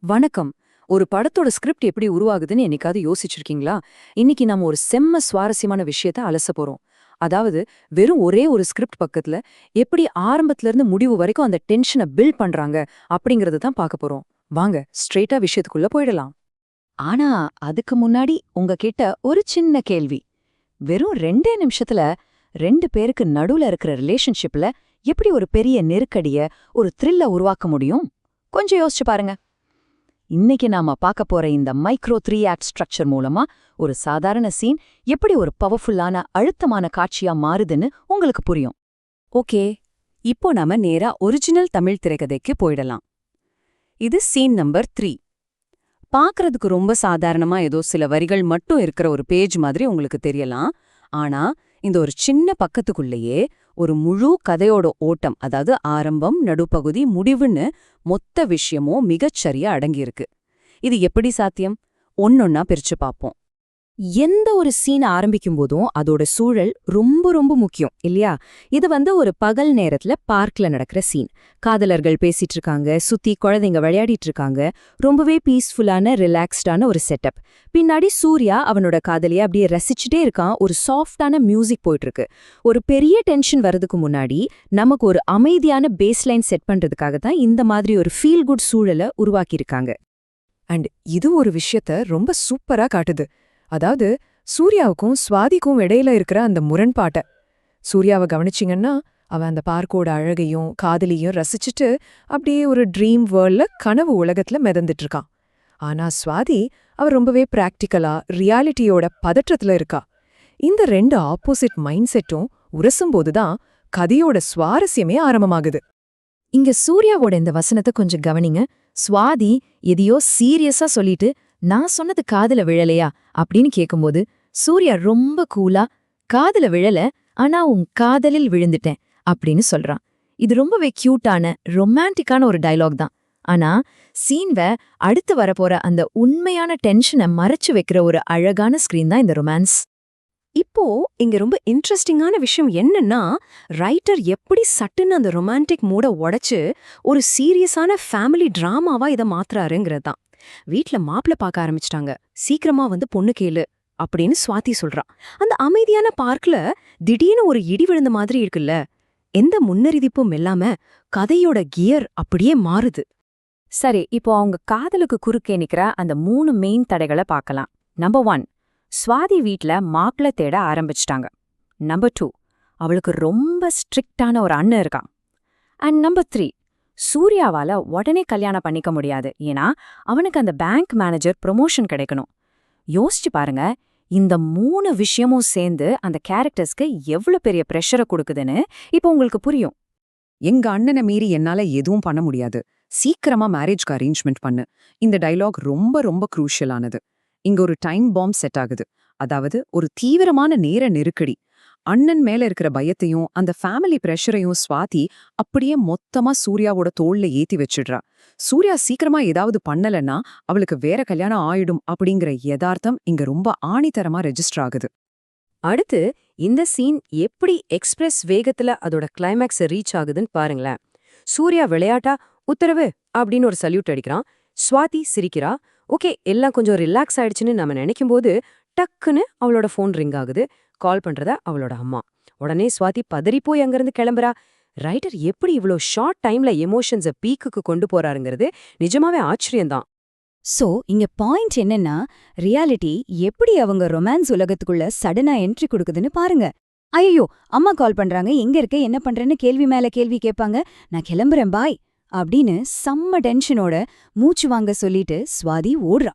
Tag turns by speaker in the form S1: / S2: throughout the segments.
S1: வணக்கம். ஒரு படத்தோட ஸ்கிரிப்ட் எப்படி உருவாகுதுன்னு என்னைக்காவது யோசிச்சிருக்கீங்களா? இன்னைக்கு நம்ம ஒரு செம்ம சுவாரஸ்யமான விஷயத்த அலச போறோம். அதாவது, வெறும் ஒரே ஒரு ஸ்கிரிப்ட் பக்கத்துல எப்படி ஆரம்பத்துல இருந்து முடிவு வரைக்கும் அந்த டென்ஷனை பில்ட் பண்றாங்க அப்படிங்கறது தான் பார்க்க போறோம். வாங்க ஸ்ட்ரெயிட்டா விஷயத்துக்குள்ள போயிடலாம். ஆனா அதுக்கு முன்னாடி உங்ககிட்ட ஒரு சின்ன கேள்வி. வெறும் 2 நிமிஷத்துல 2 பேருக்கு நடுவுல இருக்கிற ரிலேஷன்ஷிப்ல எப்படி ஒரு பெரிய நெருக்கடிய, ஒரு த்ரில்ல உருவாக்க முடியும்? கொஞ்சம் யோசிச்சு பாருங்க. இன்னைக்கு நாம பார்க்க போற இந்த மைக்ரோ 3 ஆக்ட் ஸ்ட்ரக்சர் மூலமா ஒரு சாதாரண சீன் எப்படி ஒரு பவர்ஃபுல்லான அழுத்தமான காட்சியா மாறுதுன்னு உங்களுக்கு புரியும். ஓகே, இப்போ நாம நேரா ஒரிஜினல் தமிழ் திரைக்கதைக்கு போயிடலாம். இது சீன் நம்பர் 3. பார்க்கறதுக்கு ரொம்ப சாதாரணமா ஏதோ சில வரிகள் மட்டும் இருக்கிற ஒரு பேஜ் மாதிரி உங்களுக்கு தெரியலாம். ஆனா இந்த ஒரு சின்ன பக்கத்துக்குள்ளேயே ஒரு முழு கதையோட ஓட்டம், அதாவது ஆரம்பம், நடுப்பகுதி, முடிவுன்னு மொத்த விஷயமும் மிகச்சரியா அடங்கியிருக்கு. இது எப்படி சாத்தியம்? ஒன்னொன்னா பிரிச்சு பார்ப்போம். எந்த ஒரு சீன் ஆரம்பிக்கும் போதும் அதோட சூழல் ரொம்ப ரொம்ப முக்கியம் இல்லையா? இது ஒரு பகல் நேரத்துல பார்க்ல நடக்கிற சீன். காதலர்கள் பேசிட்டு இருக்காங்க, சுத்தி குழந்தைங்க விளையாடிட்டு இருக்காங்க. ரொம்பவே பீஸ்ஃபுல்லான ரிலாக்ஸ்டான ஒரு செட்டப். பின்னாடி சூர்யா அவனோட காதலிய அப்படியே ரசிச்சுட்டே இருக்கான். ஒரு சாஃப்டான மியூசிக் போயிட்டு இருக்கு. ஒரு பெரிய டென்ஷன் வரதுக்கு முன்னாடி நமக்கு ஒரு அமைதியான பேஸ்லைன் செட் பண்றதுக்காக தான் இந்த மாதிரி ஒரு ஃபீல் குட் சூழலை உருவாக்கியிருக்காங்க. அண்ட் இது ஒரு விஷயத்த ரொம்ப சூப்பரா காட்டுது. அதாவது, சூர்யாவுக்கும் ஸ்வாதிக்கும் இடையில இருக்கிற அந்த முரண்பாட்ட. சூர்யாவை கவனிச்சிங்கன்னா, அவன் அந்த பார்க்கோட அழகையும் காதலியும் ரசிச்சுட்டு அப்படியே ஒரு ட்ரீம் வேர்ல்ட்ல, கனவு உலகத்துல மிதந்துட்டு இருக்கான். ஆனா ஸ்வாதி அவர் ரொம்பவே பிராக்டிக்கலா ரியாலிட்டியோட பதற்றத்துல இருக்கா. இந்த 2 ஆப்போசிட் மைண்ட் செட்டும் உரசும்போதுதான் கதையோட சுவாரஸ்யமே ஆரம்பமாகுது. இங்க சூர்யாவோட இந்த வசனத்தை கொஞ்சம் கவனிங்க. ஸ்வாதி எதையோ சீரியஸா சொல்லிட்டு, நான் சொன்னது காதுல விழலையா அப்படின்னு கேக்கும்போது சூர்யா ரொம்ப கூலா, காதுல விழல, ஆனா உன் காதலில் விழுந்துட்டேன் அப்படின்னு சொல்றான். இது ரொம்பவே கியூட்டான ரொமான்டிக்கான ஒரு டயலாக் தான். ஆனா சீன்வ அடுத்து வரப்போற அந்த உண்மையான டென்ஷனை மறைச்சு வைக்கிற ஒரு அழகான ஸ்கிரீன் தான் இந்த ரொமான்ஸ். இப்போ இங்க ரொம்ப இன்ட்ரெஸ்டிங்கான விஷயம் என்னன்னா, ரைட்டர் எப்படி சட்டுன்னு அந்த ரொமான்டிக் மூட உடைச்சு ஒரு சீரியஸான ஃபேமிலி டிராமாவா இதை மாத்துறாருங்கிறதான். வீட்ல மாப்பிள பார்க்க ஆரம்பிச்சிட்டாங்க, சீக்கிரமா பொண்ணு கேளு அப்படின்னு ஸ்வாதி சொல்றா. அந்த அமைதியான பார்க்ல திடீர்னு ஒரு இடி விழுந்த மாதிரி இருக்குல்ல. எந்த முன்னறிவிப்பும் இல்லாம கதையோட கியர் அப்படியே மாறுது. சரி, இப்போ அவங்க காதலுக்கு குறுக்கே நிக்கிற அந்த 3 மெயின் தடைகளை பார்க்கலாம். நம்பர் 1, ஸ்வாதி வீட்ல மாப்பிள தேட ஆரம்பிச்சிட்டாங்க. நம்பர் 2, அவளுக்கு ரொம்ப ஸ்ட்ரிக்டான ஒரு அண்ணன் இருக்கான். அண்ட் நம்பர் 3, சூர்யாவால உடனே கல்யாணம் பண்ணிக்க முடியாது, ஏன்னா அவனுக்கு அந்த பேங்க் மேனேஜர் ப்ரொமோஷன் கிடைக்கணும். யோசிச்சு பாருங்க, இந்த 3 விஷயமும் சேர்ந்து அந்த கேரக்டர்ஸ்க்கு எவ்வளவு பெரிய ப்ரெஷரை கொடுக்குதுன்னு இப்போ உங்களுக்கு புரியும். எங்க அண்ணனை மீறி என்னால எதுவும் பண்ண முடியாது, சீக்கிரமா மேரேஜ்க்கு அரேஞ்ச்மெண்ட் பண்ணு. இந்த டயலாக் ரொம்ப ரொம்ப குரூஷியலானது. இங்க ஒரு டைம் பாம்ப் செட் ஆகுது. அதாவது ஒரு தீவிரமான நேர நெருக்கடி. அண்ணன் மேல இருக்கிற பயத்தையும் அந்த ஃபேமிலி பிரஷரையும் ஸ்வாதி அப்படியே மொத்தமா சூர்யாவோட தோள்ல ஏத்தி வச்சிடுறா. சூர்யா சீக்கிரமா ஏதாவது பண்ணலன்னா அவளுக்கு வேற கல்யாணம் ஆயிடும் அப்படிங்கிற யதார்த்தம் இங்க ரொம்ப ஆணித்தரமா ரெஜிஸ்டர் ஆகுது. அடுத்து இந்த சீன் எப்படி எக்ஸ்பிரஸ் வேகத்துல அதோட கிளைமேக்ஸ் ரீச் ஆகுதுன்னு பாருங்களேன். சூர்யா விளையாட்டா உத்தரவு அப்படின்னு ஒரு சல்யூட் அடிக்கிறான். ஸ்வாதி சிரிக்கிறா. ஓகே, எல்லாம் கொஞ்சம் ரிலாக்ஸ் ஆயிடுச்சுன்னு நம்ம நினைக்கும் போது டக்குன்னு அவளோட ஃபோன் ரிங் ஆகுது. கால் பண்றத அவளோட அம்மா. உடனே ஸ்வாதி பதறி போய் அங்கிருந்து கிளம்புறா. ரைட்டர் எப்படி இவ்வளோ ஷார்ட் டைம்ல எமோஷன்ஸை பீக்குக்கு கொண்டு போறாருங்கிறது நிஜமாவே ஆச்சரியம்தான்.
S2: சோ இங்க பாயிண்ட் என்னன்னா, ரியாலிட்டி எப்படி அவங்க ரொமான்ஸ் உலகத்துக்குள்ள சடனா என்ட்ரி கொடுக்குதுன்னு பாருங்க. ஐயோ, அம்மா கால் பண்றாங்க, எங்க இருக்க, என்ன பண்றேன்னு கேள்வி மேல கேள்வி கேட்பாங்க. நான் கிளம்புறேன் பாய் அப்படின்னு செம்ம டென்ஷனோட மூச்சு வாங்க சொல்லிட்டு ஸ்வாதி ஓடுறா.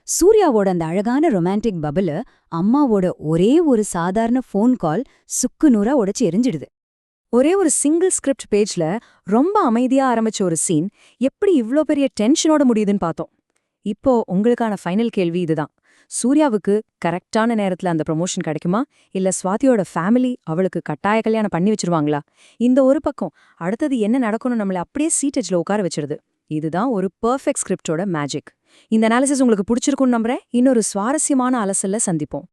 S2: சூர்யாவோட அந்த அழகான ரொமான்டிக் பபிள அம்மாவோட ஒரே ஒரு சாதாரண ஃபோன் கால் சுக்குநூறா உடைச்சு எரிஞ்சிடுது.
S1: ஒரே ஒரு சிங்கிள் ஸ்கிரிப்ட் பேஜ்ல ரொம்ப அமைதியா ஆரம்பிச்ச ஒரு சீன் எப்படி இவ்ளோ பெரிய டென்ஷனோட முடியுதுன்னு பார்த்தோம். இப்போ உங்களுக்கான ஃபைனல் கேள்வி இதுதான். சூர்யாவுக்கு கரெக்டான நேரத்துல அந்த ப்ரொமோஷன் கிடைக்குமா, இல்ல ஸ்வாதியோட ஃபேமிலி அவளுக்கு கட்டாய கல்யாணம் பண்ணி வச்சிருவாங்களா? இந்த ஒரு பக்கம் அடுத்தது என்ன நடக்கும்னு நம்மள அப்படியே சீட்டேஜ்ல உட்கார வச்சிருது. இதுதான் ஒரு பெர்ஃபெக்ட் ஸ்கிரிப்டோட மேஜிக். இந்த அனாலிசிஸ் உங்களுக்கு பிடிச்சிருக்கும்னு நம்புறேன். இன்னொரு சுவாரஸ்யமான அலசல்ல சந்திப்போம்.